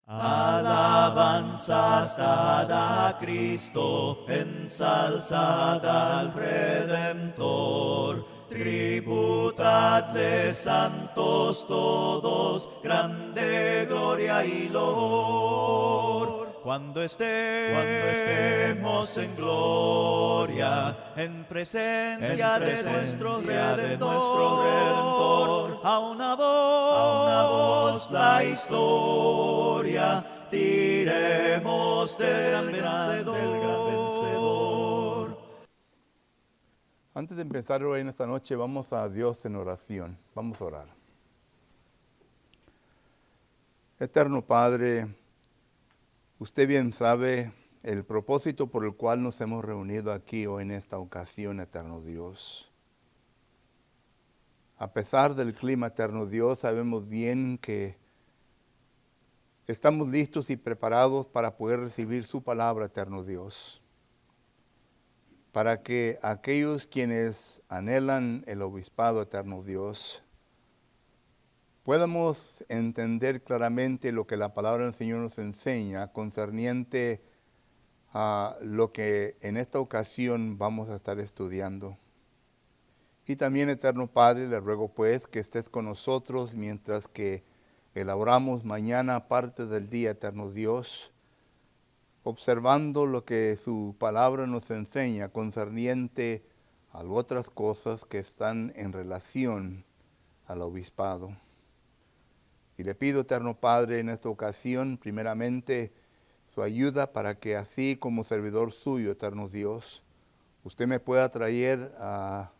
Alabanzas dad a Cristo, ensalzad al Redentor. Tributadle santos todos, grande gloria y loor. Cuando estemos en gloria, en presencia de nuestro Redentor, a una voz la historia diremos del gran vencedor. Antes de empezar hoy en esta noche, vamos a Dios en oración. Vamos a orar. Eterno Padre, usted bien sabe el propósito por el cual nos hemos reunido aquí hoy en esta ocasión, eterno Dios. A pesar del clima, eterno Dios, sabemos bien que estamos listos y preparados para poder recibir su palabra, eterno Dios. Para que aquellos quienes anhelan el obispado, eterno Dios, podamos entender claramente lo que la palabra del Señor nos enseña concerniente a lo que en esta ocasión vamos a estar estudiando. Y también, eterno Padre, le ruego pues que estés con nosotros mientras que elaboramos mañana parte del día, eterno Dios, observando lo que su palabra nos enseña concerniente a otras cosas que están en relación al obispado. Y le pido, eterno Padre, en esta ocasión, primeramente, su ayuda para que así como servidor suyo, eterno Dios, usted me pueda traer a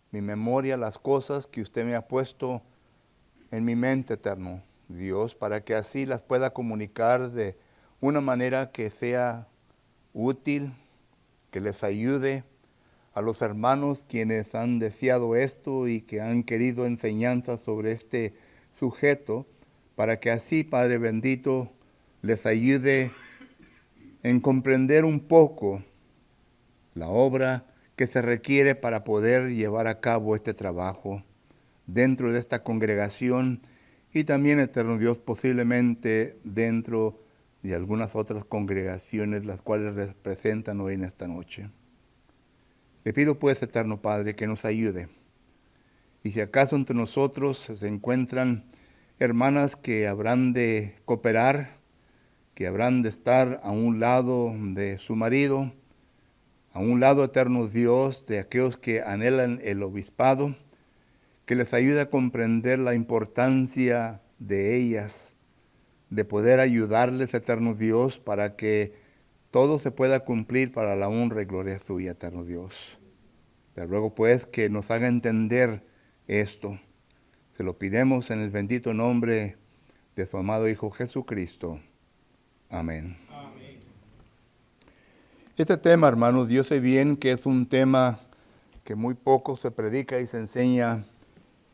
mi memoria las cosas que usted me ha puesto en mi mente, eterno Dios, para que así las pueda comunicar de una manera que sea útil, que les ayude a los hermanos quienes han deseado esto y que han querido enseñanzas sobre este sujeto, para que así, Padre bendito, les ayude en comprender un poco la obra que se requiere para poder llevar a cabo este trabajo dentro de esta congregación y también, eterno Dios, posiblemente dentro de algunas otras congregaciones las cuales representan hoy en esta noche. Le pido pues, eterno Padre, que nos ayude. Y si acaso entre nosotros se encuentran hermanas que habrán de cooperar, que habrán de estar a un lado de su marido, a un lado, eterno Dios, de aquellos que anhelan el obispado, que les ayude a comprender la importancia de ellas, de poder ayudarles, eterno Dios, para que todo se pueda cumplir para la honra y gloria suya, eterno Dios. Le ruego pues que nos haga entender esto. Se lo pidemos en el bendito nombre de su amado Hijo Jesucristo. Amén. Amén. Este tema, hermanos, yo sé bien que es un tema que muy poco se predica y se enseña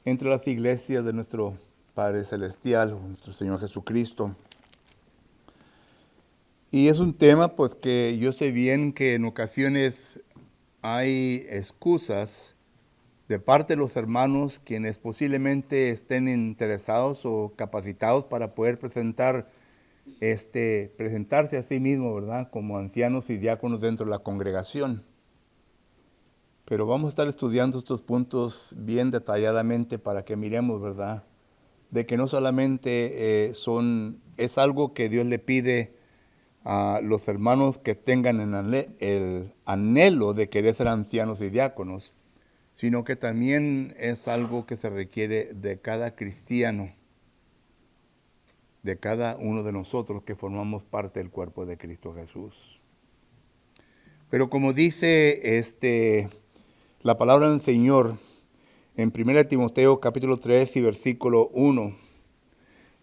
entre las iglesias de nuestro Padre Celestial, nuestro Señor Jesucristo. Y es un tema pues que yo sé bien que en ocasiones hay excusas de parte de los hermanos quienes posiblemente estén interesados o capacitados para poder presentarse a sí mismos, ¿verdad?, como ancianos y diáconos dentro de la congregación. Pero vamos a estar estudiando estos puntos bien detalladamente para que miremos, ¿verdad?, de que no solamente es algo que Dios le pide a los hermanos que tengan el anhelo de querer ser ancianos y diáconos, sino que también es algo que se requiere de cada cristiano, de cada uno de nosotros que formamos parte del cuerpo de Cristo Jesús. Pero como dice la palabra del Señor en 1 Timoteo capítulo 3 y versículo 1,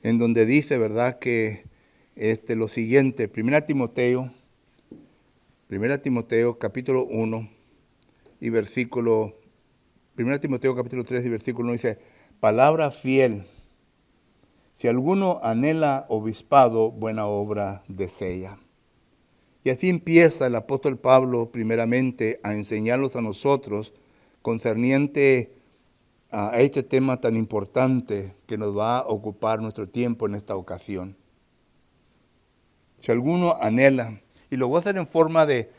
en donde dice, ¿verdad?, que lo siguiente, 1 Timoteo capítulo 1 y versículo 1 Timoteo capítulo 3 y versículo 1 dice, palabra fiel, si alguno anhela obispado, buena obra desea. Y así empieza el apóstol Pablo primeramente a enseñarlos a nosotros concerniente a este tema tan importante que nos va a ocupar nuestro tiempo en esta ocasión. Si alguno anhela, y lo voy a hacer en forma de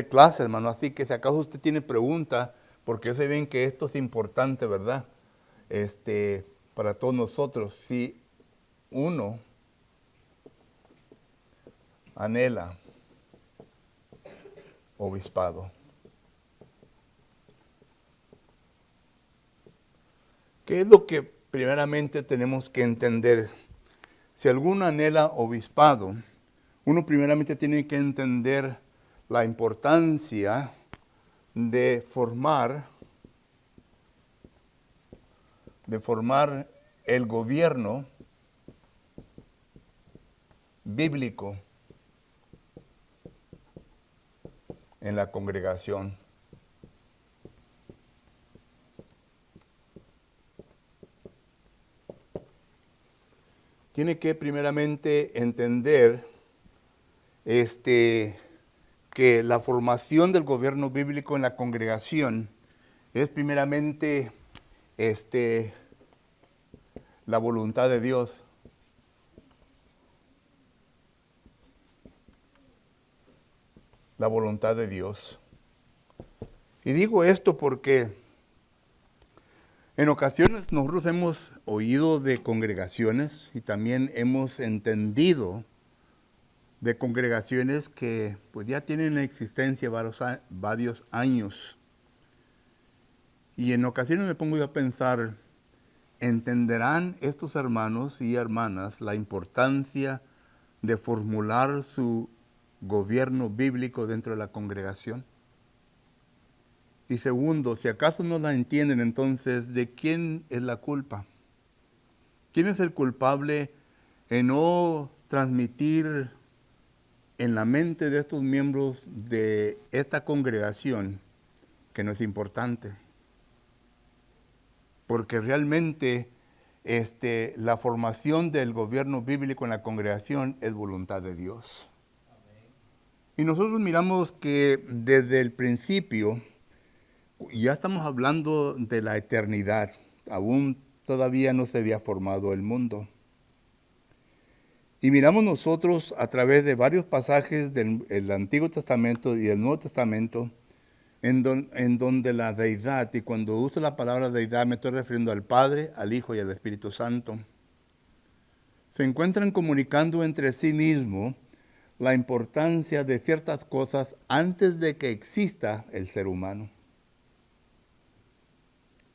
clase, hermano, así que si acaso usted tiene preguntas, porque yo sé bien que esto es importante, ¿verdad? Para todos nosotros, si uno anhela obispado, ¿qué es lo que primeramente tenemos que entender? Si alguno anhela obispado, uno primeramente tiene que entender la importancia de formar el gobierno bíblico en la congregación. Tiene que primeramente entender que la formación del gobierno bíblico en la congregación es primeramente la voluntad de Dios. La voluntad de Dios. Y digo esto porque en ocasiones nosotros hemos oído de congregaciones y también hemos entendido de congregaciones que pues ya tienen existencia varios años. Y en ocasiones me pongo yo a pensar, ¿entenderán estos hermanos y hermanas la importancia de formular su gobierno bíblico dentro de la congregación? Y segundo, si acaso no la entienden, entonces, ¿de quién es la culpa? ¿Quién es el culpable en no transmitir en la mente de estos miembros de esta congregación que no es importante? Porque realmente la formación del gobierno bíblico en la congregación es voluntad de Dios. Amén. Y nosotros miramos que desde el principio, ya estamos hablando de la eternidad, aún todavía no se había formado el mundo. Y miramos nosotros a través de varios pasajes del Antiguo Testamento y del Nuevo Testamento, en donde la deidad, y cuando uso la palabra deidad me estoy refiriendo al Padre, al Hijo y al Espíritu Santo, se encuentran comunicando entre sí mismos la importancia de ciertas cosas antes de que exista el ser humano.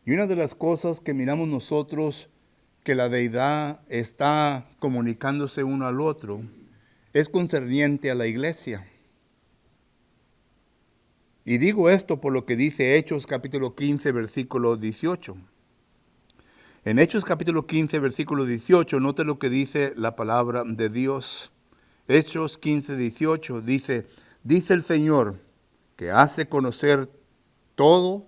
Y una de las cosas que miramos nosotros que la deidad está comunicándose uno al otro es concerniente a la iglesia. Y digo esto por lo que dice Hechos capítulo 15, versículo 18. En Hechos capítulo 15, versículo 18, note lo que dice la palabra de Dios. Hechos 15, 18 dice el Señor que hace conocer todo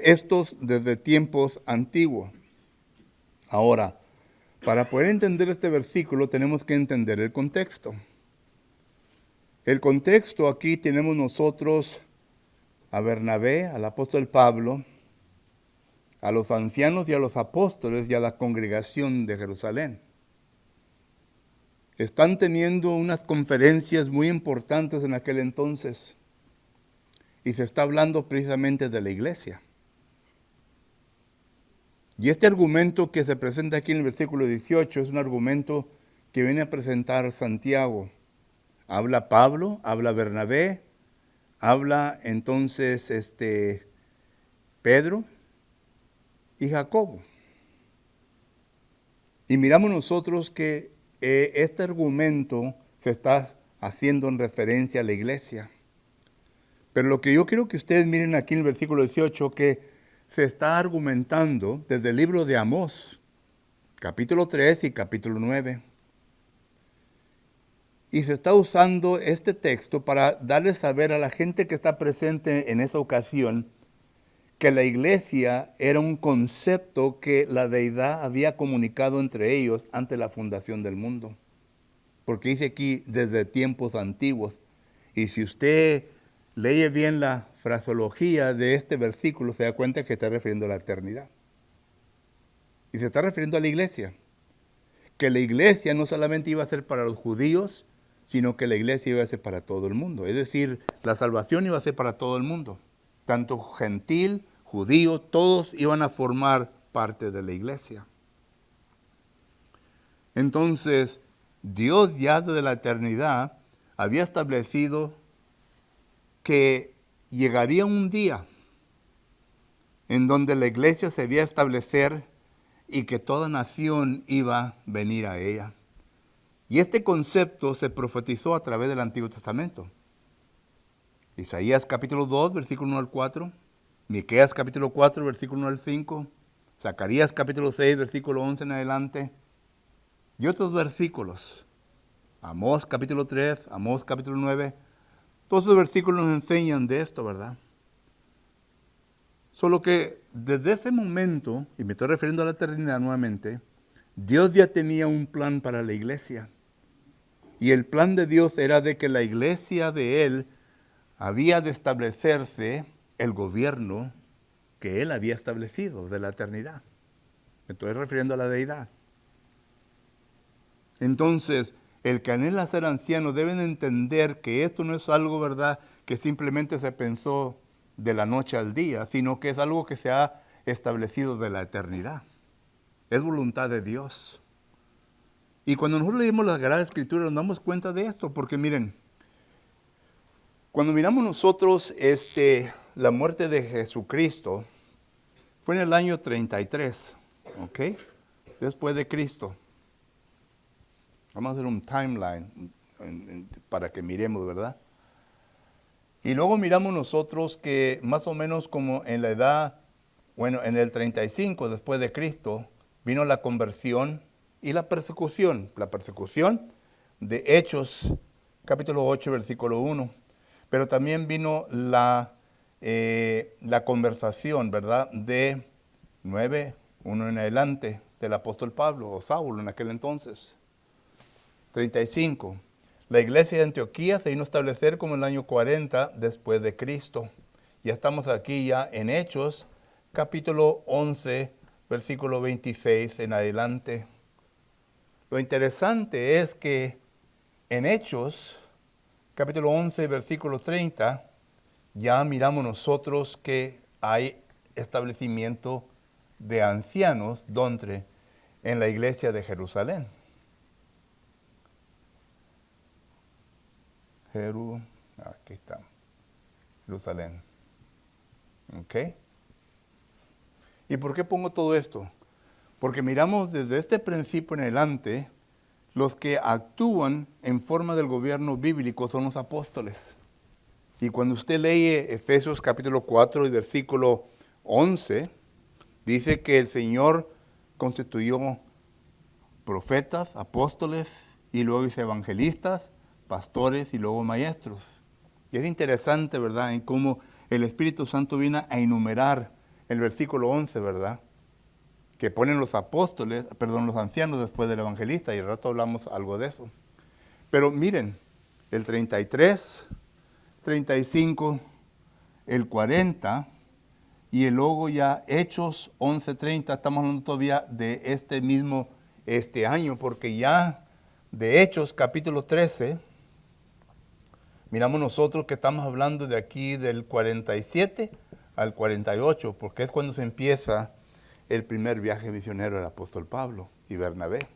estos desde tiempos antiguos. Ahora, para poder entender este versículo tenemos que entender el contexto. El contexto aquí tenemos nosotros a Bernabé, al apóstol Pablo, a los ancianos y a los apóstoles y a la congregación de Jerusalén. Están teniendo unas conferencias muy importantes en aquel entonces y se está hablando precisamente de la iglesia. Y este argumento que se presenta aquí en el versículo 18 es un argumento que viene a presentar Santiago. Habla Pablo, habla Bernabé, habla entonces Pedro y Jacobo. Y miramos nosotros que este argumento se está haciendo en referencia a la iglesia. Pero lo que yo quiero que ustedes miren aquí en el versículo 18, que se está argumentando desde el libro de Amós, capítulo 3 y capítulo 9. Y se está usando este texto para darle saber a la gente que está presente en esa ocasión que la iglesia era un concepto que la deidad había comunicado entre ellos ante la fundación del mundo. Porque dice aquí desde tiempos antiguos. Y si usted lee bien la fraseología de este versículo, se da cuenta que está refiriendo a la eternidad. Y se está refiriendo a la iglesia. Que la iglesia no solamente iba a ser para los judíos, sino que la iglesia iba a ser para todo el mundo. Es decir, la salvación iba a ser para todo el mundo. Tanto gentil, judío, todos iban a formar parte de la iglesia. Entonces, Dios ya desde la eternidad había establecido que llegaría un día en donde la iglesia se iba a establecer y que toda nación iba a venir a ella. Y este concepto se profetizó a través del Antiguo Testamento. Isaías capítulo 2, versículo 1 al 4, Miqueas capítulo 4, versículo 1 al 5, Zacarías capítulo 6, versículo 11 en adelante, y otros versículos. Amós capítulo 3, Amós capítulo 9, todos esos versículos nos enseñan de esto, ¿verdad? Solo que desde ese momento, y me estoy refiriendo a la eternidad nuevamente, Dios ya tenía un plan para la iglesia. Y el plan de Dios era de que la iglesia de Él había de establecerse el gobierno que Él había establecido de la eternidad. Me estoy refiriendo a la deidad. Entonces, el que anhela ser anciano deben entender que esto no es algo, ¿verdad?, que simplemente se pensó de la noche al día, sino que es algo que se ha establecido de la eternidad. Es voluntad de Dios. Y cuando nosotros leemos la Sagrada Escritura nos damos cuenta de esto, porque miren, cuando miramos nosotros la muerte de Jesucristo, fue en el año 33, ¿ok? Después de Cristo. Vamos a hacer un timeline para que miremos, ¿verdad? Y luego miramos nosotros que más o menos como en la edad, bueno, en el 35 después de Cristo, vino la conversión y la persecución. La persecución de Hechos, capítulo 8, versículo 1. Pero también vino la conversación, ¿verdad?, de 9, 1 en adelante, del apóstol Pablo, o Saulo en aquel entonces. 35. La iglesia de Antioquía se vino a establecer como en el año 40 después de Cristo. Ya estamos aquí ya en Hechos, capítulo 11, versículo 26 en adelante. Lo interesante es que en Hechos, capítulo 11, versículo 30, ya miramos nosotros que hay establecimiento de ancianos, donde en la iglesia de Jerusalén. Aquí está, Jerusalén. ¿Ok? ¿Y por qué pongo todo esto? Porque miramos desde este principio en adelante, los que actúan en forma del gobierno bíblico son los apóstoles. Y cuando usted lee Efesios capítulo 4 y versículo 11, dice que el Señor constituyó profetas, apóstoles, y luego dice evangelistas, pastores y luego maestros. Y es interesante, ¿verdad?, en cómo el Espíritu Santo viene a enumerar el versículo 11, ¿verdad?, que ponen los apóstoles, los ancianos después del evangelista, y al rato hablamos algo de eso. Pero miren, el 33, 35, el 40, y luego ya Hechos 11:30, estamos hablando todavía de este año, porque ya de Hechos capítulo 13, miramos nosotros que estamos hablando de aquí del 47 al 48, porque es cuando se empieza el primer viaje misionero del apóstol Pablo y Bernabé.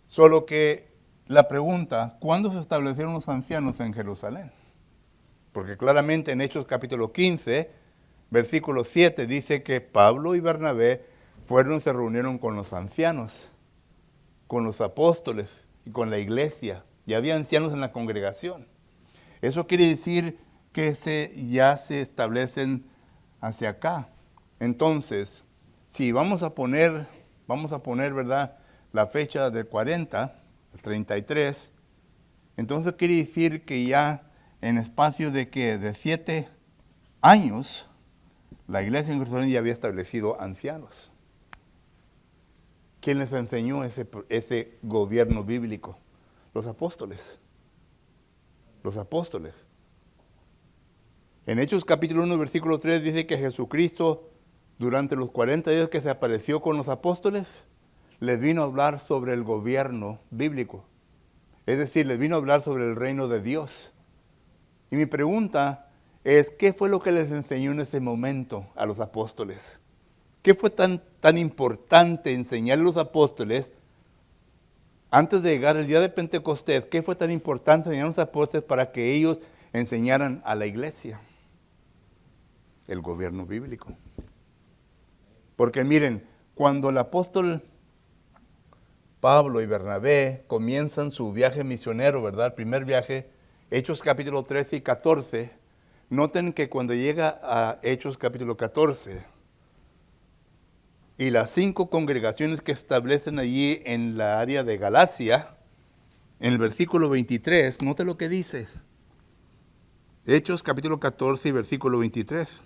Solo que la pregunta, ¿cuándo se establecieron los ancianos en Jerusalén? Porque claramente en Hechos capítulo 15, versículo 7, dice que Pablo y Bernabé fueron y se reunieron con los ancianos, con los apóstoles y con la iglesia. Y había ancianos en la congregación. Eso quiere decir que ya se establecen hacia acá. Entonces, si vamos a poner, ¿verdad?, la fecha del 40, el 33, entonces quiere decir que ya en espacio de 7 años, la iglesia en Jerusalén ya había establecido ancianos. ¿Quién les enseñó ese gobierno bíblico? Los apóstoles. Los apóstoles. En Hechos capítulo 1, versículo 3 dice que Jesucristo, durante los 40 días que se apareció con los apóstoles, les vino a hablar sobre el gobierno bíblico. Es decir, les vino a hablar sobre el reino de Dios. Y mi pregunta es, ¿qué fue lo que les enseñó en ese momento a los apóstoles? ¿Qué fue tan importante enseñarle a los apóstoles antes de llegar el día de Pentecostés? ¿Qué fue tan importante enseñar a los apóstoles para que ellos enseñaran a la iglesia? El gobierno bíblico. Porque miren, cuando el apóstol Pablo y Bernabé comienzan su viaje misionero, ¿verdad? El primer viaje, Hechos capítulo 13 y 14, noten que cuando llega a Hechos capítulo 14, y las 5 congregaciones que establecen allí en la área de Galacia, en el versículo 23, note lo que dice. Hechos capítulo 14 y versículo 23.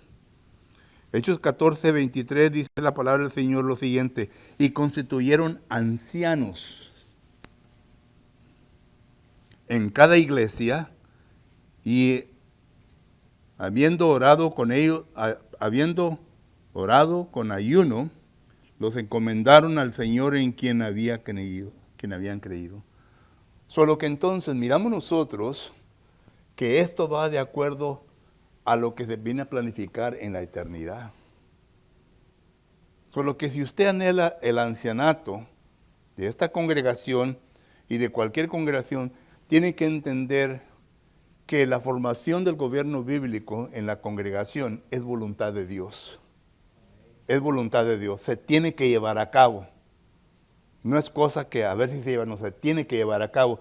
Hechos 14, 23 dice la palabra del Señor lo siguiente: y constituyeron ancianos en cada iglesia, y habiendo orado con ellos, habiendo orado con ayuno, los encomendaron al Señor en quien habían creído. Solo que entonces miramos nosotros que esto va de acuerdo a lo que se viene a planificar en la eternidad. Solo que si usted anhela el ancianato de esta congregación y de cualquier congregación, tiene que entender que la formación del gobierno bíblico en la congregación es voluntad de Dios. Es voluntad de Dios, se tiene que llevar a cabo. No es cosa que a ver si se lleva, no, se tiene que llevar a cabo.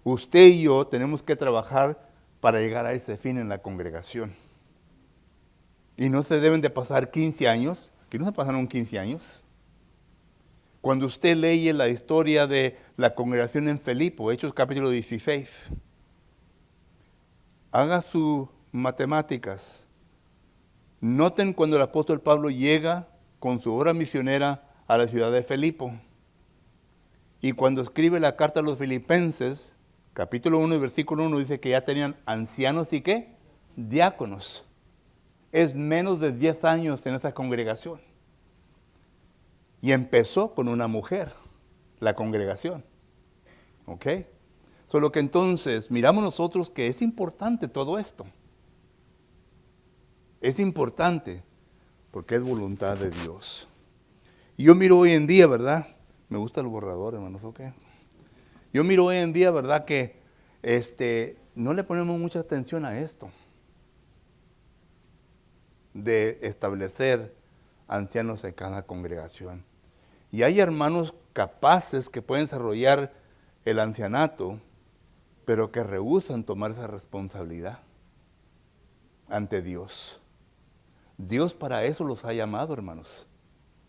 Usted y yo tenemos que trabajar para llegar a ese fin en la congregación. Y no se deben de pasar 15 años, que no se pasaron 15 años. Cuando usted lee la historia de la congregación en Filipo, Hechos capítulo 16, haga sus matemáticas. Noten cuando el apóstol Pablo llega con su obra misionera a la ciudad de Filipo. Y cuando escribe la carta a los filipenses, capítulo 1 y versículo 1, dice que ya tenían ancianos y ¿qué? Diáconos. Es menos de 10 años en esa congregación. Y empezó con una mujer, la congregación. ¿Ok? Solo que entonces miramos nosotros que es importante todo esto. Es importante porque es voluntad de Dios. Y yo miro hoy en día, ¿verdad? Me gusta el borrador, hermanos, ¿ok? Yo miro hoy en día, ¿verdad? Que no le ponemos mucha atención a esto de establecer ancianos en cada congregación. Y hay hermanos capaces que pueden desarrollar el ancianato, pero que rehúsan tomar esa responsabilidad ante Dios. Dios para eso los ha llamado, hermanos.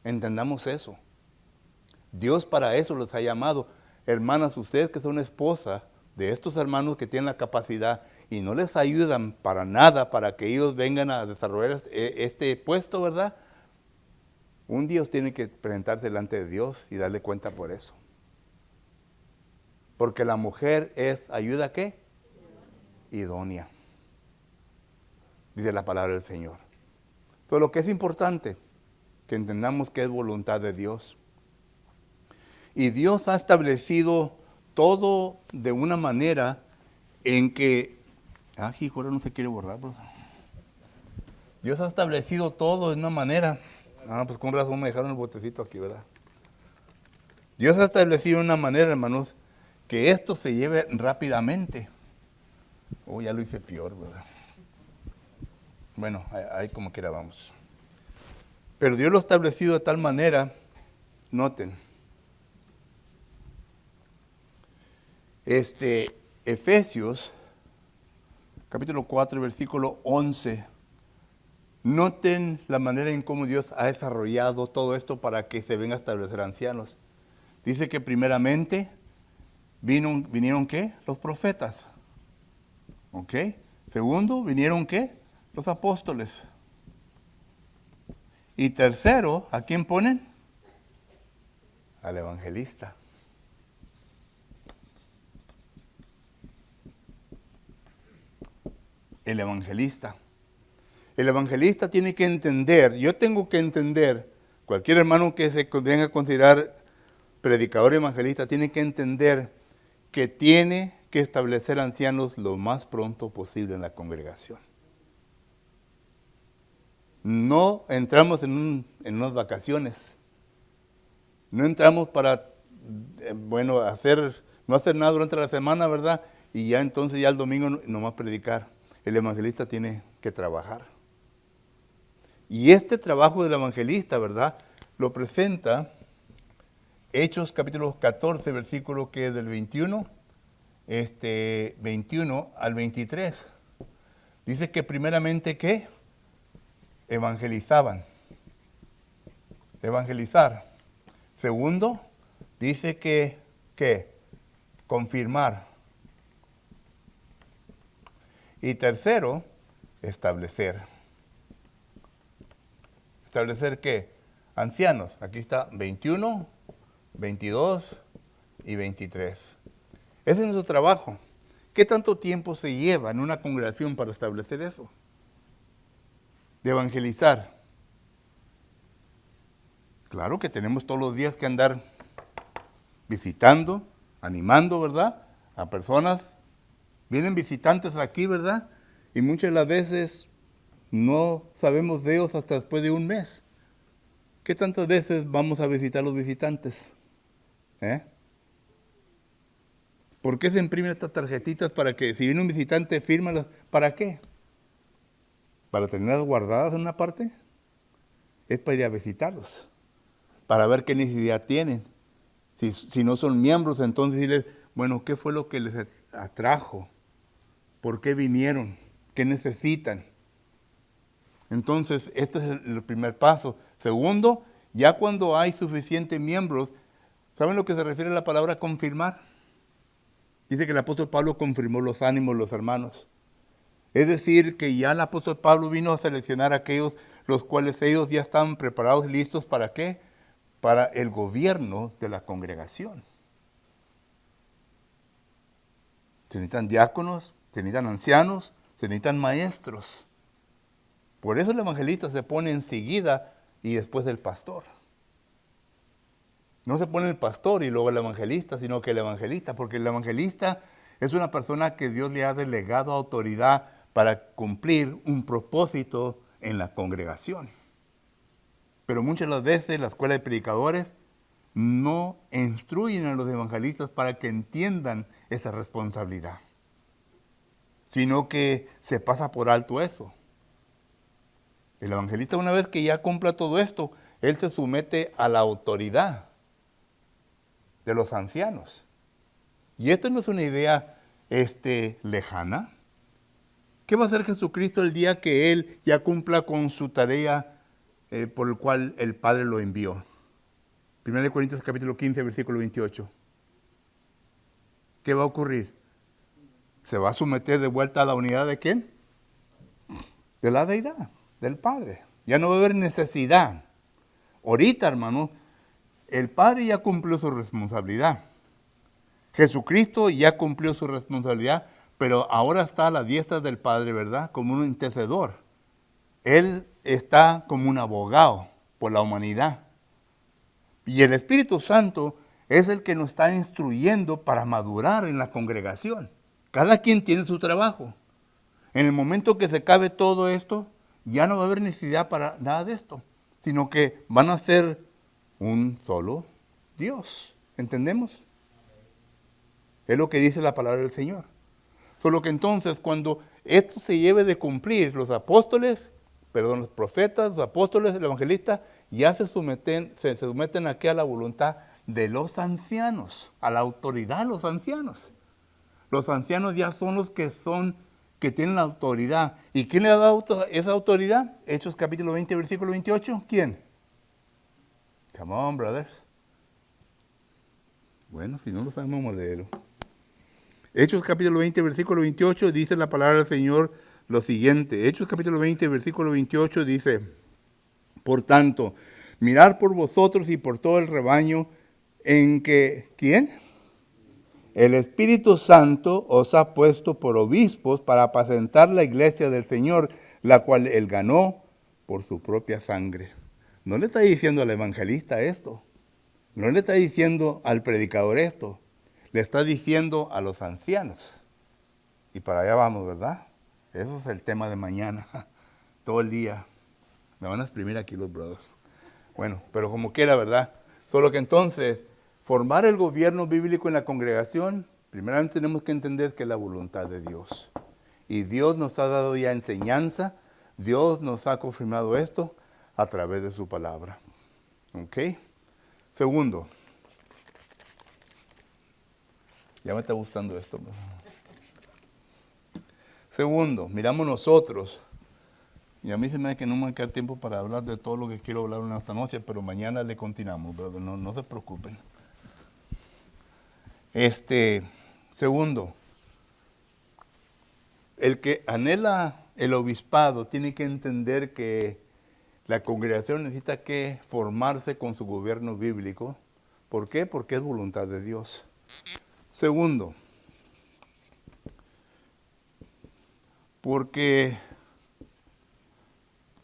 Entendamos eso. Dios para eso los ha llamado. Hermanas, ustedes que son esposas de estos hermanos que tienen la capacidad y no les ayudan para nada para que ellos vengan a desarrollar este puesto, ¿verdad? Un día tienen que presentarse delante de Dios y darle cuenta por eso. Porque la mujer es, ¿ayuda qué? Idónea. Dice la palabra del Señor. Entonces lo que es importante, que entendamos que es voluntad de Dios. Y Dios ha establecido todo de una manera en que... hijo, ahora no se quiere borrar, pues. Dios ha establecido todo de una manera... pues con razón me dejaron el botecito aquí, ¿verdad? Dios ha establecido una manera, hermanos, que esto se lleve rápidamente. Ya lo hice peor, ¿verdad? Bueno, ahí como quiera vamos. Pero Dios lo ha establecido de tal manera, noten, Efesios, capítulo 4, versículo 11, noten la manera en cómo Dios ha desarrollado todo esto para que se venga a establecer ancianos. Dice que primeramente vinieron ¿qué? Los profetas. ¿Ok? Segundo, vinieron ¿qué? Los apóstoles. Y tercero, ¿a quién ponen? Al evangelista. El evangelista. El evangelista tiene que entender, yo tengo que entender, cualquier hermano que se venga a considerar predicador evangelista tiene que entender que tiene que establecer ancianos lo más pronto posible en la congregación. No entramos en unas vacaciones. No entramos para, no hacer nada durante la semana, ¿verdad? Y ya entonces ya el domingo nomás predicar. El evangelista tiene que trabajar. Y este trabajo del evangelista, ¿verdad? Lo presenta Hechos capítulo 14, versículo que es del 21 al 23. Dice que primeramente, ¿qué? Evangelizar. Segundo, dice que, ¿qué? Confirmar. Y tercero, establecer. ¿Establecer qué? Ancianos. Aquí está 21, 22 y 23. Ese es nuestro trabajo. ¿Qué tanto tiempo se lleva en una congregación para establecer eso? De evangelizar. Claro que tenemos todos los días que andar visitando, animando, ¿verdad? A personas. Vienen visitantes aquí, ¿verdad? Y muchas de las veces no sabemos de ellos hasta después de un mes. ¿Qué tantas veces vamos a visitar a los visitantes? ¿Por qué se imprimen estas tarjetitas para que si viene un visitante, fírmalas? ¿Para qué? ¿Para tenerlas guardadas en una parte? Es para ir a visitarlos, para ver qué necesidad tienen. Si no son miembros, entonces decirles, bueno, ¿qué fue lo que les atrajo? ¿Por qué vinieron? ¿Qué necesitan? Entonces, este es el primer paso. Segundo, ya cuando hay suficientes miembros, ¿saben lo que se refiere a la palabra confirmar? Dice que el apóstol Pablo confirmó los ánimos de los hermanos. Es decir, que ya el apóstol Pablo vino a seleccionar a aquellos los cuales ellos ya estaban preparados y listos ¿para qué? Para el gobierno de la congregación. Se necesitan diáconos, se necesitan ancianos, se necesitan maestros. Por eso el evangelista se pone enseguida y después el pastor. No se pone el pastor y luego el evangelista, sino que el evangelista, porque el evangelista es una persona que Dios le ha delegado autoridad para cumplir un propósito en la congregación. Pero muchas de las veces la escuela de predicadores no instruyen a los evangelistas para que entiendan esa responsabilidad, sino que se pasa por alto eso. El evangelista, una vez que ya cumpla todo esto, él se somete a la autoridad de los ancianos. Y esto no es una idea lejana. ¿Qué va a hacer Jesucristo el día que Él ya cumpla con su tarea por el cual el Padre lo envió? 1 Corintios capítulo 15, versículo 28. ¿Qué va a ocurrir? ¿Se va a someter de vuelta a la unidad de quién? De la deidad, del Padre. Ya no va a haber necesidad. Ahorita, hermano, el Padre ya cumplió su responsabilidad. Jesucristo ya cumplió su responsabilidad, pero ahora está a la diestra del Padre, ¿verdad? Como un intercedor. Él está como un abogado por la humanidad. Y el Espíritu Santo es el que nos está instruyendo para madurar en la congregación. Cada quien tiene su trabajo. En el momento que se acabe todo esto, ya no va a haber necesidad para nada de esto, sino que van a ser un solo Dios. ¿Entendemos? Es lo que dice la palabra del Señor. Solo que entonces cuando esto se lleve de cumplir, los profetas, los apóstoles, el evangelista, ya se someten aquí a la voluntad de los ancianos, a la autoridad de los ancianos. Los ancianos ya son los que tienen la autoridad. ¿Y quién le ha dado esa autoridad? Hechos capítulo 20, versículo 28. ¿Quién? Come on, brothers. Bueno, si no lo sabemos, vamos a leerlo. Hechos capítulo 20, versículo 28, dice la palabra del Señor lo siguiente. Hechos capítulo 20, versículo 28 dice, por tanto, mirad por vosotros y por todo el rebaño en que, ¿quién? El Espíritu Santo os ha puesto por obispos para apacentar la iglesia del Señor, la cual Él ganó por su propia sangre. No le está diciendo al evangelista esto. No le está diciendo al predicador esto. Le está diciendo a los ancianos. Y para allá vamos, ¿verdad? Eso es el tema de mañana. Todo el día. Me van a exprimir aquí los brothers. Bueno, pero como quiera, ¿verdad? Solo que entonces, formar el gobierno bíblico en la congregación, primeramente tenemos que entender que es la voluntad de Dios. Y Dios nos ha dado ya enseñanza, Dios nos ha confirmado esto a través de su palabra. ¿Ok? Segundo, ya me está gustando esto. Segundo, miramos nosotros, y a mí se me da que no me va a quedar tiempo para hablar de todo lo que quiero hablar en esta noche, pero mañana le continuamos, brother, no se preocupen. Segundo, el que anhela el obispado tiene que entender que la congregación necesita que formarse con su gobierno bíblico. ¿Por qué? Porque es voluntad de Dios. Segundo, porque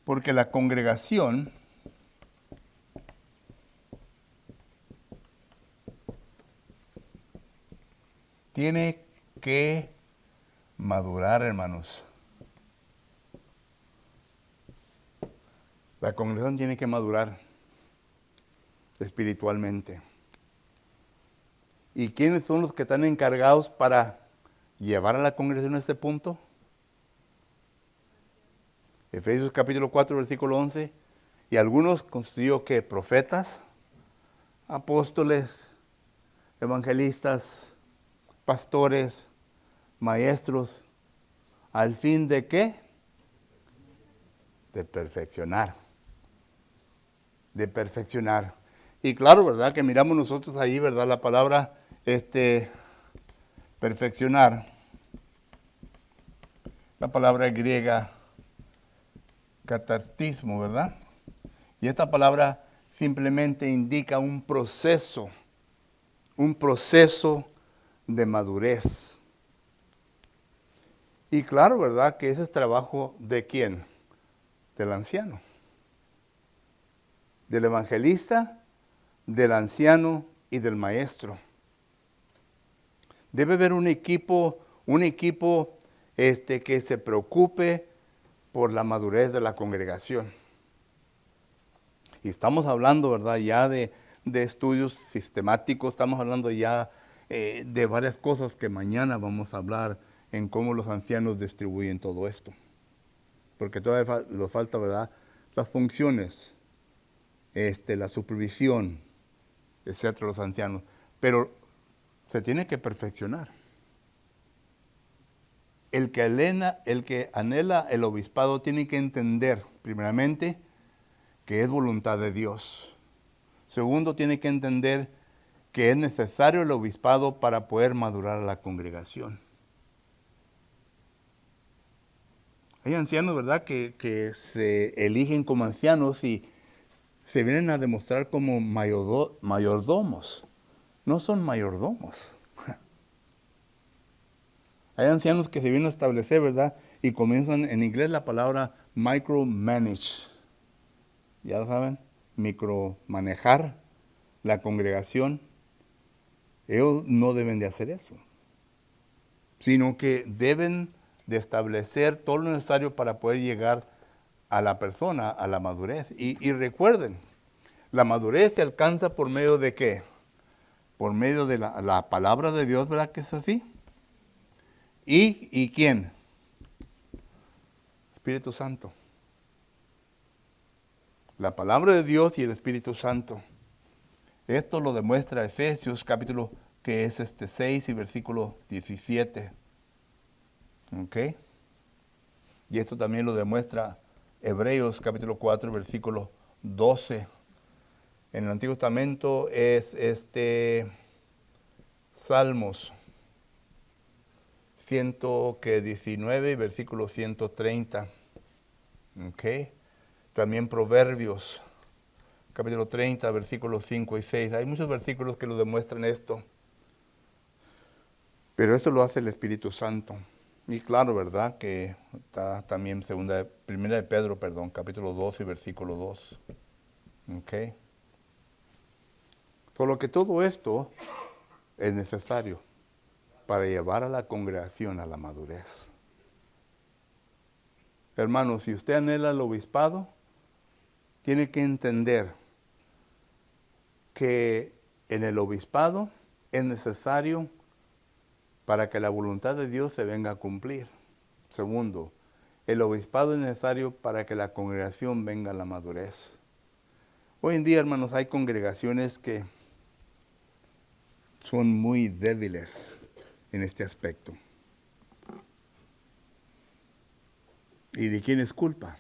la congregación tiene que madurar, hermanos. La congregación tiene que madurar espiritualmente. ¿Y quiénes son los que están encargados para llevar a la congregación a este punto? Efesios capítulo 4, versículo 11. Y algunos constituyó que profetas, apóstoles, evangelistas, pastores, maestros, ¿al fin de qué? De perfeccionar. De perfeccionar. Y claro, ¿verdad? Que miramos nosotros ahí, ¿verdad? La palabra, perfeccionar. La palabra griega, catartismo, ¿verdad? Y esta palabra simplemente indica un proceso de madurez. Y claro, ¿verdad? Que ese es trabajo de ¿quién? Del anciano. Del evangelista, del anciano y del maestro. Debe haber un equipo que se preocupe por la madurez de la congregación. Y estamos hablando, ¿verdad? Ya de estudios sistemáticos, estamos hablando ya de varias cosas que mañana vamos a hablar en cómo los ancianos distribuyen todo esto. Porque todavía nos falta, ¿verdad? Las funciones, la supervisión, etcétera, los ancianos. Pero se tiene que perfeccionar. El que anhela el obispado tiene que entender, primeramente, que es voluntad de Dios. Segundo, tiene que entender que es necesario el obispado para poder madurar a la congregación. Hay ancianos, ¿verdad?, que se eligen como ancianos y se vienen a demostrar como mayordomos. No son mayordomos. Hay ancianos que se vienen a establecer, ¿verdad? Y comienzan, en inglés la palabra micromanage. Ya lo saben, micromanejar la congregación. Ellos no deben de hacer eso, sino que deben de establecer todo lo necesario para poder llegar a la persona, a la madurez. Y recuerden, la madurez se alcanza por medio de ¿qué? Por medio de la palabra de Dios, ¿verdad que es así? ¿Y quién? Espíritu Santo. La palabra de Dios y el Espíritu Santo. Esto lo demuestra Efesios capítulo que es 6 y versículo 17. ¿Ok? Y esto también lo demuestra Hebreos capítulo 4 versículo 12. En el Antiguo Testamento es Salmos 119 y versículo 130. ¿Ok? También Proverbios capítulo 30, versículos 5 y 6. Hay muchos versículos que lo demuestran esto. Pero esto lo hace el Espíritu Santo. Y claro, ¿verdad? Que está también primera de Pedro, capítulo 2 y versículo 2. ¿Ok? Por lo que todo esto es necesario para llevar a la congregación a la madurez. Hermanos, si usted anhela el obispado, tiene que entender que en el obispado es necesario para que la voluntad de Dios se venga a cumplir. Segundo, el obispado es necesario para que la congregación venga a la madurez. Hoy en día, hermanos, hay congregaciones que son muy débiles en este aspecto. ¿Y de quién es culpa?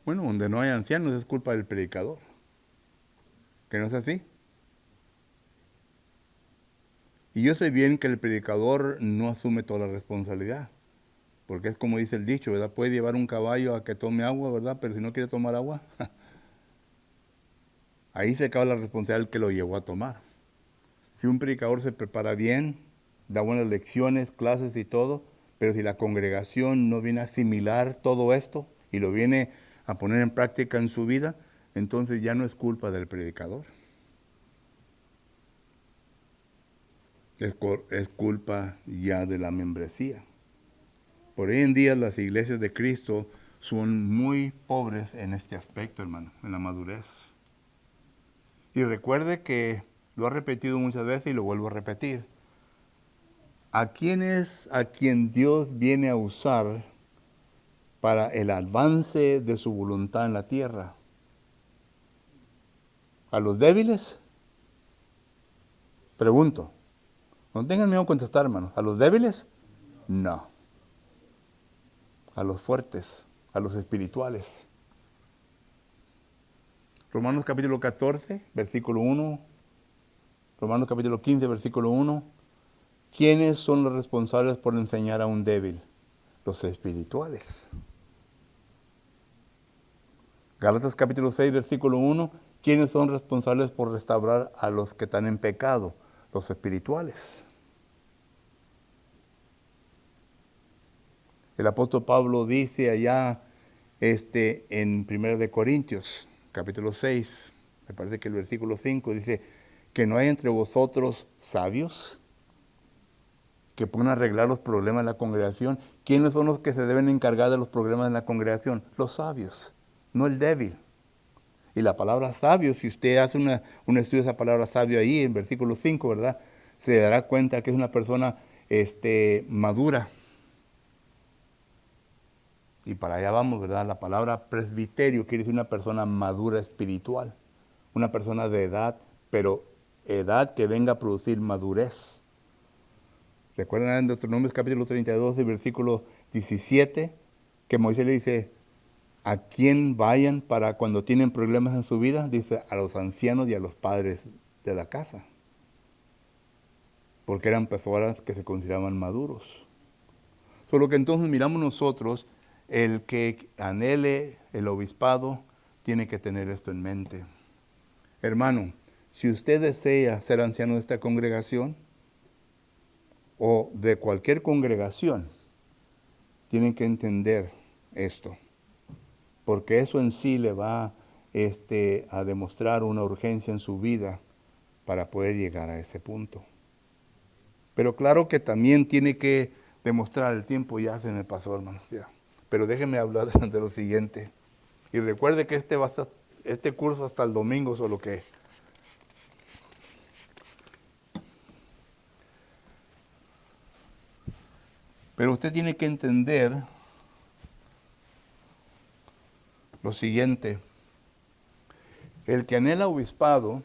Bueno, donde no hay ancianos es culpa del predicador. ¿Que no es así? Y yo sé bien que el predicador no asume toda la responsabilidad. Porque es como dice el dicho, ¿verdad? Puede llevar un caballo a que tome agua, ¿verdad? Pero si no quiere tomar agua, ahí se acaba la responsabilidad que lo llevó a tomar. Si un predicador se prepara bien, da buenas lecciones, clases y todo, pero si la congregación no viene a asimilar todo esto y lo viene a poner en práctica en su vida, entonces ya no es culpa del predicador. Es culpa ya de la membresía. Por hoy en día las iglesias de Cristo son muy pobres en este aspecto, hermano, en la madurez. Y recuerde que lo ha repetido muchas veces y lo vuelvo a repetir. ¿A quién es a quien Dios viene a usar para el avance de su voluntad en la tierra? ¿A los débiles? Pregunto. No tengan miedo a contestar, hermanos. ¿A los débiles? No. A los fuertes, a los espirituales. Romanos capítulo 14, versículo 1. Romanos capítulo 15, versículo 1. ¿Quiénes son los responsables por enseñar a un débil? Los espirituales. Gálatas capítulo 6, versículo 1. ¿Quiénes son responsables por restaurar a los que están en pecado? Los espirituales. El apóstol Pablo dice allá en 1 de Corintios, capítulo 6, me parece que el versículo 5, dice que no hay entre vosotros sabios que puedan arreglar los problemas de la congregación. ¿Quiénes son los que se deben encargar de los problemas de la congregación? Los sabios, no el débil. Y la palabra sabio, si usted hace un estudio de esa palabra sabio ahí, en versículo 5, ¿verdad? Se dará cuenta que es una persona madura. Y para allá vamos, ¿verdad? La palabra presbiterio quiere decir una persona madura espiritual. Una persona de edad, pero edad que venga a producir madurez. ¿Recuerdan en Deuteronomio capítulo 32, versículo 17? Que Moisés le dice, ¿a quién vayan para cuando tienen problemas en su vida? Dice, a los ancianos y a los padres de la casa. Porque eran personas que se consideraban maduros. Solo que entonces miramos nosotros, el que anhele el obispado tiene que tener esto en mente. Hermano, si usted desea ser anciano de esta congregación o de cualquier congregación, tienen que entender esto. Porque eso en sí le va a demostrar una urgencia en su vida para poder llegar a ese punto. Pero claro que también tiene que demostrar, el tiempo ya se me pasó, hermanos, ya. Pero déjenme hablar de lo siguiente. Y recuerde que este curso hasta el domingo, solo que pero usted tiene que entender lo siguiente. El que anhela obispado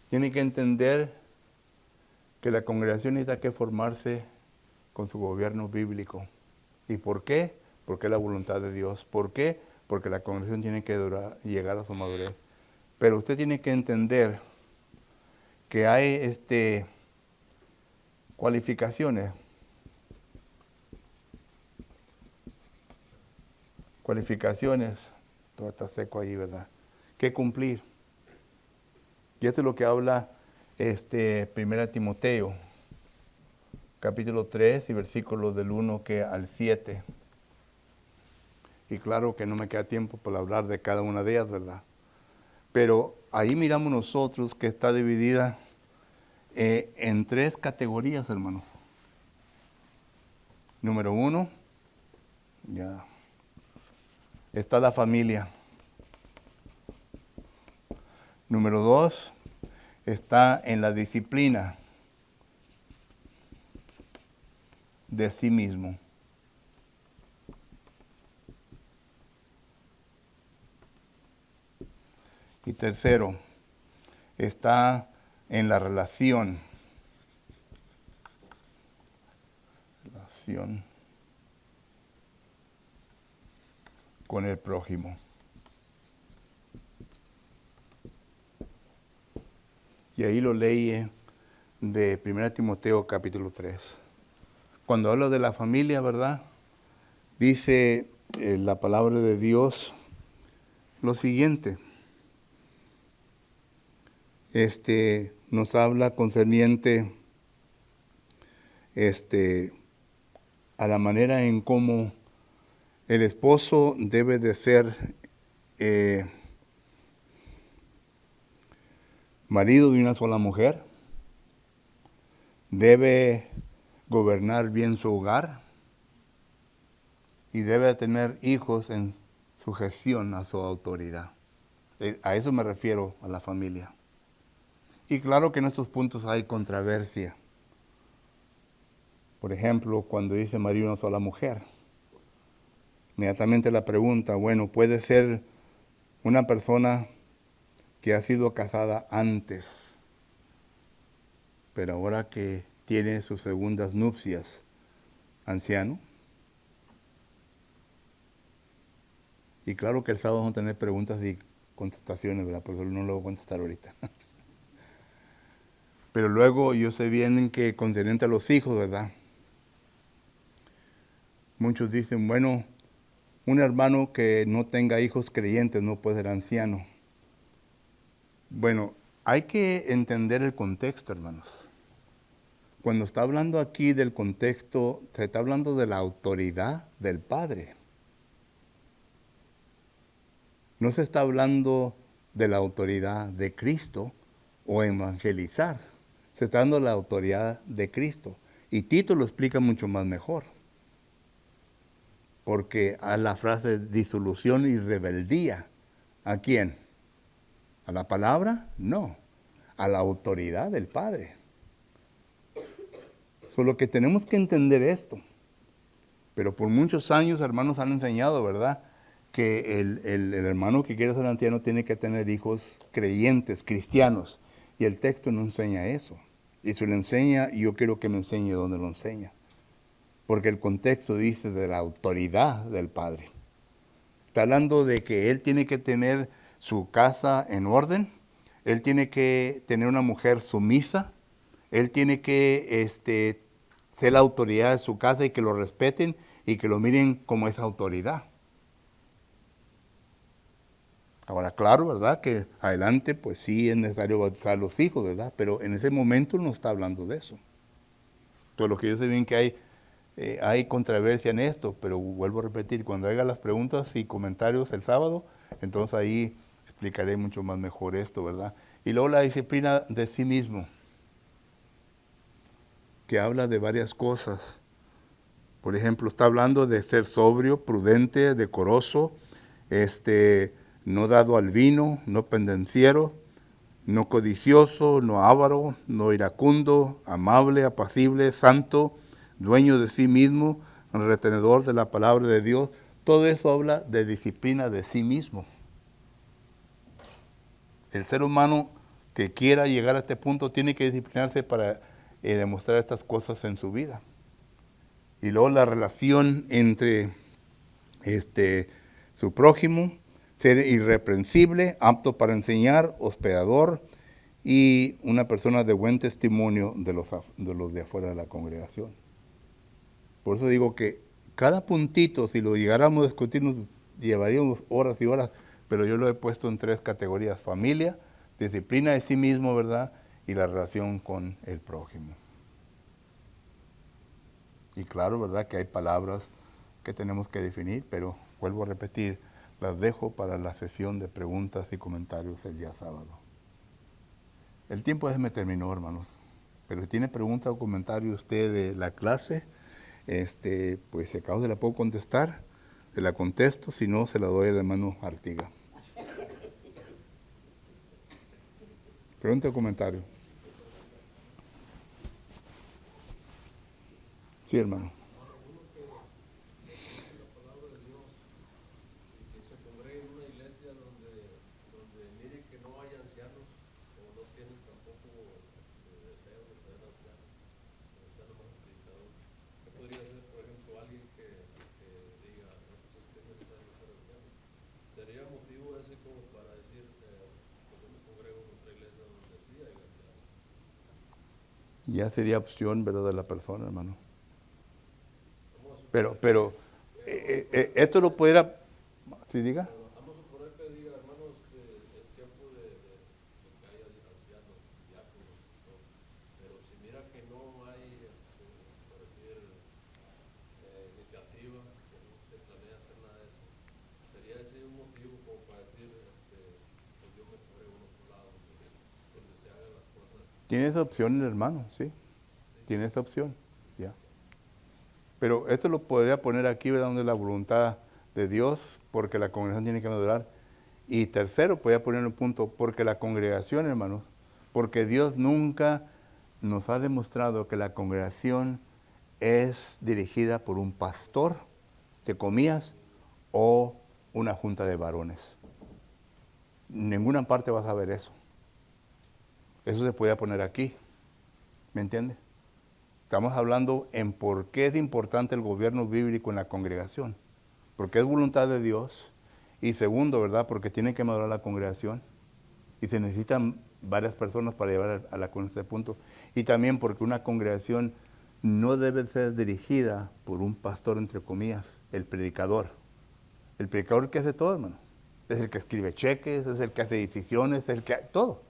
tiene que entender que la congregación necesita que formarse con su gobierno bíblico. ¿Y por qué? Porque es la voluntad de Dios. ¿Por qué? Porque la congregación tiene que llegar a su madurez. Pero usted tiene que entender que hay cualificaciones. Todo está seco ahí, ¿verdad? Que cumplir. Y esto es lo que habla 1 Timoteo, capítulo 3 y versículos del 1 al 7. Y claro que no me queda tiempo para hablar de cada una de ellas, ¿verdad? Pero ahí miramos nosotros que está dividida en 3 categorías, hermanos. Número 1, ya está la familia. Número 2, está en la disciplina de sí mismo. Y tercero, está en la relación con el prójimo. Y ahí lo leí de 1 Timoteo capítulo 3. Cuando habla de la familia, ¿verdad? Dice la palabra de Dios lo siguiente. Nos habla concerniente a la manera en cómo el esposo debe de ser marido de una sola mujer, debe gobernar bien su hogar y debe tener hijos en sujeción a su autoridad. A eso me refiero, a la familia. Y claro que en estos puntos hay controversia. Por ejemplo, cuando dice marido de una sola mujer, inmediatamente la pregunta, bueno, puede ser una persona que ha sido casada antes, pero ahora que tiene sus segundas nupcias, anciano. Y claro que el sábado vamos a tener preguntas y contestaciones, ¿verdad? Por eso no lo voy a contestar ahorita. Pero luego yo sé bien que concerniente a los hijos, ¿verdad? Muchos dicen, bueno, un hermano que no tenga hijos creyentes no puede ser anciano. Bueno, hay que entender el contexto, hermanos. Cuando está hablando aquí del contexto, se está hablando de la autoridad del Padre. No se está hablando de la autoridad de Cristo o evangelizar. Se está dando la autoridad de Cristo. Y Tito lo explica mucho más mejor. Porque a la frase disolución y rebeldía, ¿a quién? ¿A la palabra? No, a la autoridad del Padre. Solo que tenemos que entender esto. Pero por muchos años, hermanos, han enseñado, ¿verdad?, que el hermano que quiere ser anciano tiene que tener hijos creyentes, cristianos. Y el texto no enseña eso. Y si lo enseña, yo quiero que me enseñe dónde lo enseña. Porque el contexto dice de la autoridad del Padre. Está hablando de que él tiene que tener su casa en orden, él tiene que tener una mujer sumisa, él tiene que ser la autoridad de su casa y que lo respeten y que lo miren como esa autoridad. Ahora, claro, ¿verdad? Que adelante, pues sí es necesario bautizar a los hijos, ¿verdad? Pero en ese momento no está hablando de eso. Todo lo que yo sé bien que hay controversia en esto, pero vuelvo a repetir, cuando haga las preguntas y comentarios el sábado, entonces ahí explicaré mucho más mejor esto, ¿verdad? Y luego la disciplina de sí mismo, que habla de varias cosas. Por ejemplo, está hablando de ser sobrio, prudente, decoroso, no dado al vino, no pendenciero, no codicioso, no avaro, no iracundo, amable, apacible, santo, dueño de sí mismo, retenedor de la palabra de Dios. Todo eso habla de disciplina de sí mismo. El ser humano que quiera llegar a este punto tiene que disciplinarse para demostrar estas cosas en su vida. Y luego la relación entre su prójimo, ser irreprensible, apto para enseñar, hospedador y una persona de buen testimonio de los de afuera de la congregación. Por eso digo que cada puntito, si lo llegáramos a discutir, nos llevaríamos horas y horas, pero yo lo he puesto en 3 categorías: familia, disciplina de sí mismo, ¿verdad?, y la relación con el prójimo. Y claro, ¿verdad?, que hay palabras que tenemos que definir, pero vuelvo a repetir, las dejo para la sesión de preguntas y comentarios el día sábado. El tiempo se me terminó, hermanos. Pero si tiene pregunta o comentario usted de la clase, pues si acaso se la puedo contestar, se la contesto, si no, se la doy al hermano Artiga. Pregunta o comentario. Sí, hermano. Ya sería opción, ¿verdad?, de la persona, hermano. Pero, esto lo pudiera, ¿sí diga? Tiene esa opción, hermano, sí. Tiene esa opción, ya. Pero esto lo podría poner aquí, ¿verdad?, donde la voluntad de Dios, porque la congregación tiene que madurar. Y tercero, podría poner un punto, porque la congregación, hermanos, porque Dios nunca nos ha demostrado que la congregación es dirigida por un pastor, de comillas, o una junta de varones. En ninguna parte vas a ver eso. Eso se puede poner aquí, ¿me entiende? Estamos hablando en por qué es importante el gobierno bíblico en la congregación. Porque es voluntad de Dios. Y segundo, ¿verdad?, porque tiene que madurar la congregación. Y se necesitan varias personas para llevar a la congregación a este punto. Y también porque una congregación no debe ser dirigida por un pastor, entre comillas, el predicador. El predicador que hace todo, hermano. Es el que escribe cheques, es el que hace decisiones, es el que hace todo.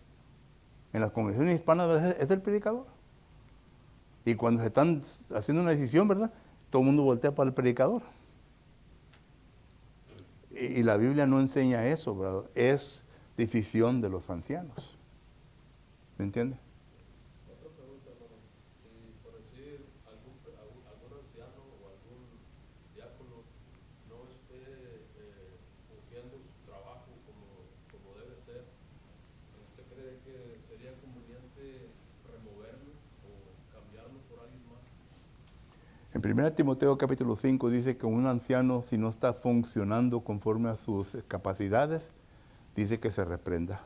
En las congregaciones hispanas es el predicador. Y cuando se están haciendo una decisión, ¿verdad?, todo el mundo voltea para el predicador. Y la Biblia no enseña eso, ¿verdad? Es decisión de los ancianos. ¿Me entiende? En 1 Timoteo capítulo 5 dice que un anciano, si no está funcionando conforme a sus capacidades, dice que se reprenda.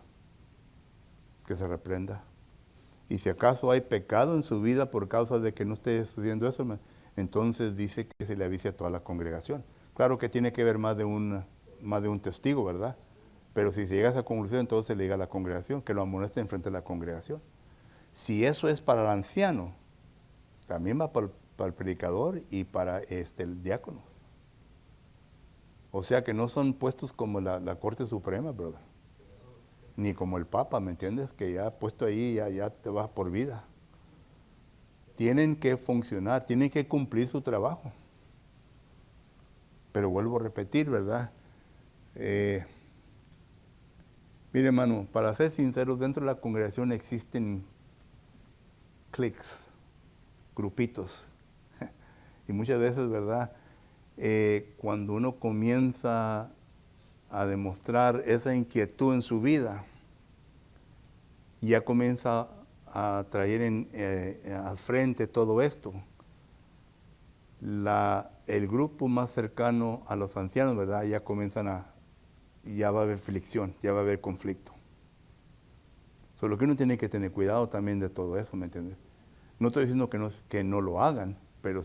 Que se reprenda. Y si acaso hay pecado en su vida por causa de que no esté sucediendo eso, entonces dice que se le avise a toda la congregación. Claro que tiene que haber más de un testigo, ¿verdad? Pero si se llega a esa conclusión, entonces se le diga a la congregación, que lo amoneste en frente de la congregación. Si eso es para el anciano, también va para el predicador y para el diácono. O sea que no son puestos como la Corte Suprema, brother. Ni como el Papa, ¿me entiendes? Que ya puesto ahí, ya te vas por vida. Tienen que funcionar, tienen que cumplir su trabajo. Pero vuelvo a repetir, ¿verdad? Mire, hermano, para ser sinceros, dentro de la congregación existen cliques, grupitos. Y muchas veces, ¿verdad?, cuando uno comienza a demostrar esa inquietud en su vida, ya comienza a traer al frente todo esto. El grupo más cercano a los ancianos, ¿verdad?, ya ya va a haber fricción, ya va a haber conflicto. Solo que uno tiene que tener cuidado también de todo eso, ¿me entiendes? No estoy diciendo que no lo hagan, pero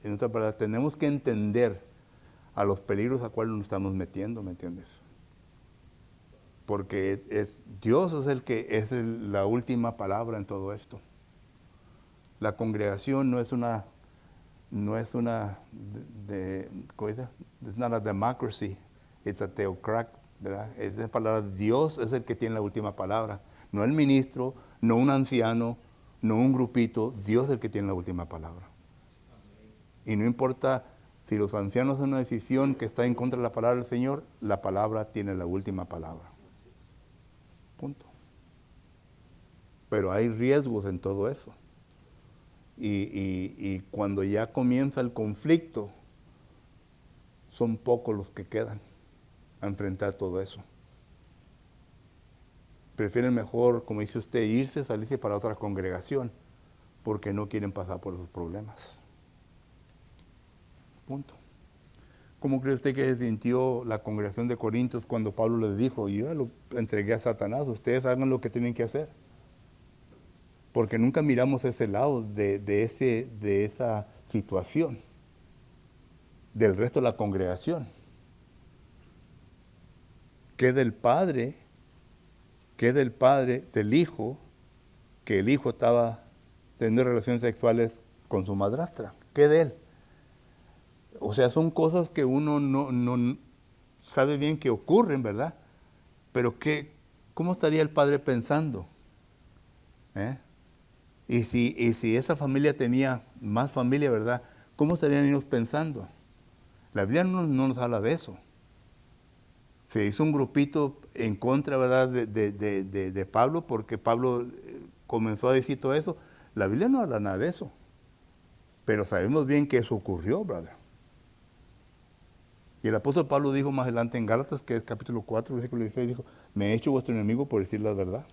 en otra palabra, tenemos que entender a los peligros a cuales nos estamos metiendo, ¿me entiendes? Porque Dios es el que es la última palabra en todo esto. La congregación no es una ¿cómo dice? It's not a democracy, it's a theocracy, ¿verdad? Es la palabra, Dios es el que tiene la última palabra. No el ministro, no un anciano, no un grupito, Dios es el que tiene la última palabra. Y no importa si los ancianos hacen una decisión que está en contra de la palabra del Señor, la palabra tiene la última palabra. Punto. pero hay riesgos en todo eso. Y cuando ya comienza el conflicto, son pocos los que quedan a enfrentar todo eso. Prefieren mejor, como dice usted, irse, salirse para otra congregación, porque no quieren pasar por esos problemas. Punto. ¿Cómo cree usted que se sintió la congregación de Corintios cuando Pablo les dijo, yo ya lo entregué a Satanás, ustedes hagan lo que tienen que hacer? Porque nunca miramos ese lado de esa situación, del resto de la congregación. ¿Qué del padre? ¿Qué del padre, del hijo, que el hijo estaba teniendo relaciones sexuales con su madrastra? ¿Qué de él? O sea, son cosas que uno no sabe bien que ocurren, ¿verdad? Pero ¿cómo estaría el padre pensando? ¿Eh? Y si esa familia tenía más familia, ¿verdad? ¿Cómo estarían ellos pensando? La Biblia no nos habla de eso. Se hizo un grupito en contra, ¿verdad?, de Pablo, porque Pablo comenzó a decir todo eso. La Biblia no habla nada de eso. Pero sabemos bien que eso ocurrió, brother. Y el apóstol Pablo dijo más adelante en Gálatas, que es capítulo 4, versículo 16, dijo, me he hecho vuestro enemigo por decir la verdad.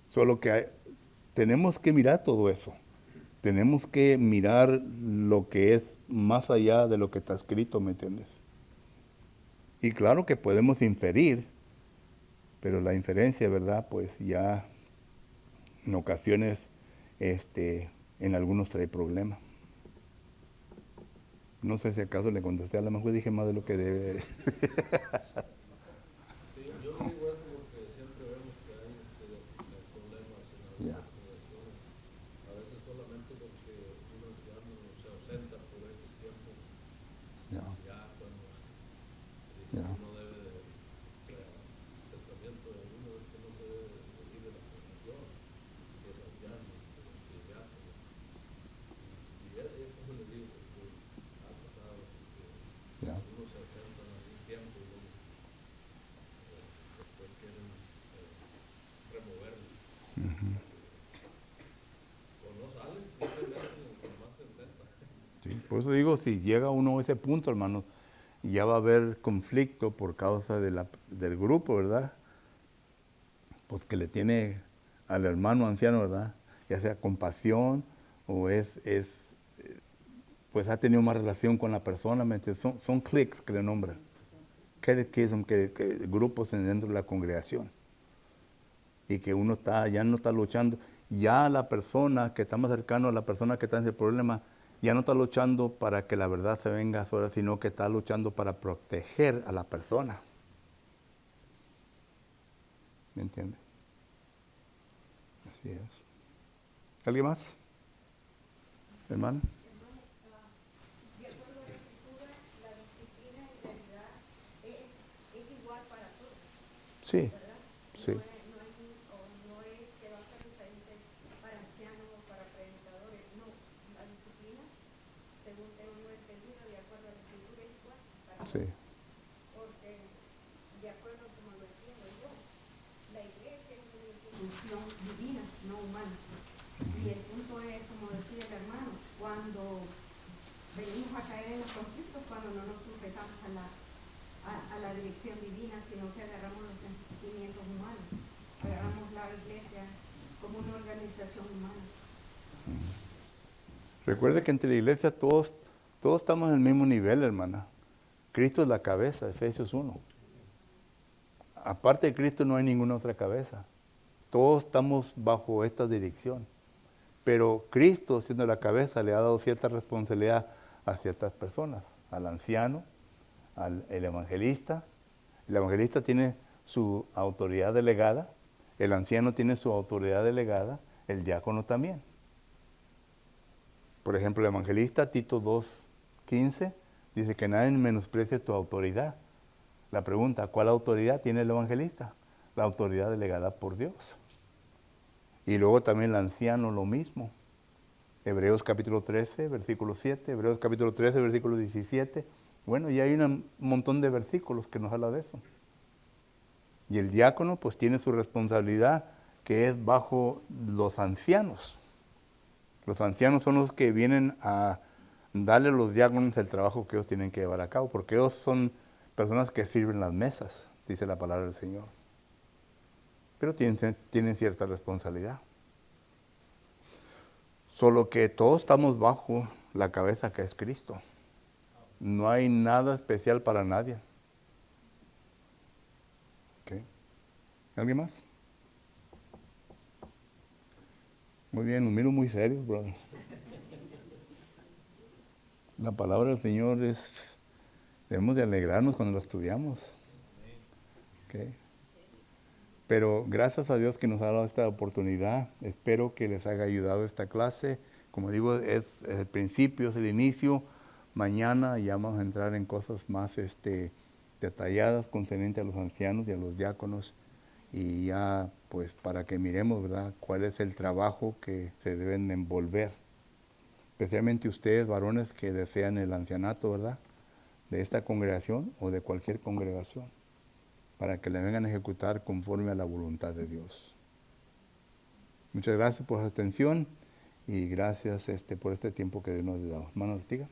Solo que tenemos que mirar todo eso. Tenemos que mirar lo que es más allá de lo que está escrito, ¿me entiendes? Y claro que podemos inferir, pero la inferencia, ¿verdad? Pues ya en ocasiones, en algunos trae problemas. No sé si acaso le contesté, a lo mejor dije más de lo que debe. Sí, yo digo eso porque siempre vemos que hay problemas en Ya. algunas congregaciones. A veces solamente porque uno anciano se ausenta por ese tiempo, Ya. ya cuando Ya. uno debe de, el pensamiento de uno es que no se debe de ir de la congregación, que es anciano, que es ya, y es como les digo, que ha pasado, que Ya. algunos se ausentan algún tiempo y luego después quieren removerlo. O no salen, simplemente nomás se intenta. Sí, por eso digo, si llega uno a ese punto, hermano, ya va a haber conflicto por causa del grupo, ¿verdad? Pues que le tiene al hermano anciano, ¿verdad? Ya sea compasión o pues ha tenido más relación con la persona, ¿me entiendes? Son cliques que le nombran. Catechism, que grupos dentro de la congregación. Y que uno ya no está luchando. Ya la persona que está más cercano a la persona que está en ese problema, ya no está luchando para que la verdad se venga sola, sino que está luchando para proteger a la persona. ¿Me entiende? Así es. ¿Alguien más? ¿Hermano? De acuerdo a la escritura, la disciplina en realidad es igual para todos, Sí, ¿verdad? sí. No es que va a ser diferente para ancianos o para predicadores, no. La disciplina, según tengo yo entendido, de acuerdo a la escritura, es igual para Sí. todos. Porque, de acuerdo a como lo entiendo yo, la iglesia es una institución divina, no humana. Y el punto es, como decía el hermano, cuando venimos a caer en los conflictos, cuando no nos sujetamos a la dirección divina, sino que agarramos los sentimientos humanos, agarramos la iglesia como una organización humana. Recuerde que entre la iglesia todos estamos en el mismo nivel, hermana. Cristo es la cabeza, Efesios 1. Aparte de Cristo no hay ninguna otra cabeza. Todos estamos bajo esta dirección. Pero Cristo, siendo la cabeza, le ha dado cierta responsabilidad a ciertas personas. Al anciano, al evangelista. El evangelista tiene su autoridad delegada. El anciano tiene su autoridad delegada. El diácono también. Por ejemplo, el evangelista, Tito 2:15, dice que nadie menosprecie tu autoridad. La pregunta, ¿cuál autoridad tiene el evangelista? La autoridad delegada por Dios. Y luego también el anciano lo mismo. Hebreos capítulo 13, versículo 7, Hebreos capítulo 13, versículo 17. Bueno, y hay un montón de versículos que nos habla de eso. Y el diácono pues tiene su responsabilidad, que es bajo los ancianos. Los ancianos son los que vienen a darle a los diáconos el trabajo que ellos tienen que llevar a cabo, porque ellos son personas que sirven las mesas, dice la palabra del Señor. Pero tienen cierta responsabilidad. Solo que todos estamos bajo la cabeza que es Cristo. No hay nada especial para nadie. ¿Okay? ¿Alguien más? Muy bien, nos miro muy serios, brothers. La palabra del Señor debemos de alegrarnos cuando la estudiamos. ¿Okay? Pero gracias a Dios que nos ha dado esta oportunidad. Espero que les haya ayudado esta clase. Como digo, es el principio, es el inicio. Mañana ya vamos a entrar en cosas más detalladas concernientes a los ancianos y a los diáconos. Y ya, pues, para que miremos, ¿verdad?, cuál es el trabajo que se deben envolver. Especialmente ustedes, varones, que desean el ancianato, ¿verdad?, de esta congregación o de cualquier congregación, para que le vengan a ejecutar conforme a la voluntad de Dios. Muchas gracias por su atención y gracias por este tiempo que Dios nos ha dado. Hermano Ortiga.